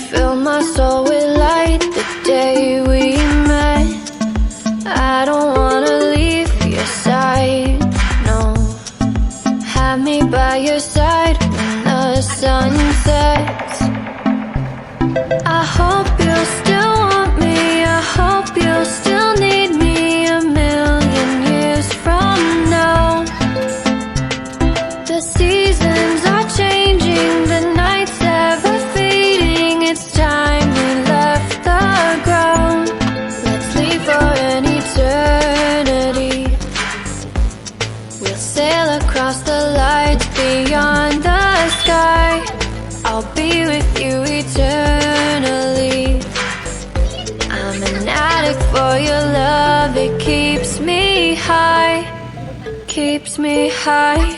fill my soul with light the day we met. I don't wanna leave your side, no. Have me by your side when the sun sets. I hope you'll still want me, I hope you'll still need me a million years from now. The seasons are changing, the nights ever fading. It's time we left the ground. Let's leave for an eternity. We'll sail across the lights beyond the sky. I'll be with you eternally. I'm an addict for your love, it keeps me high, keeps me high.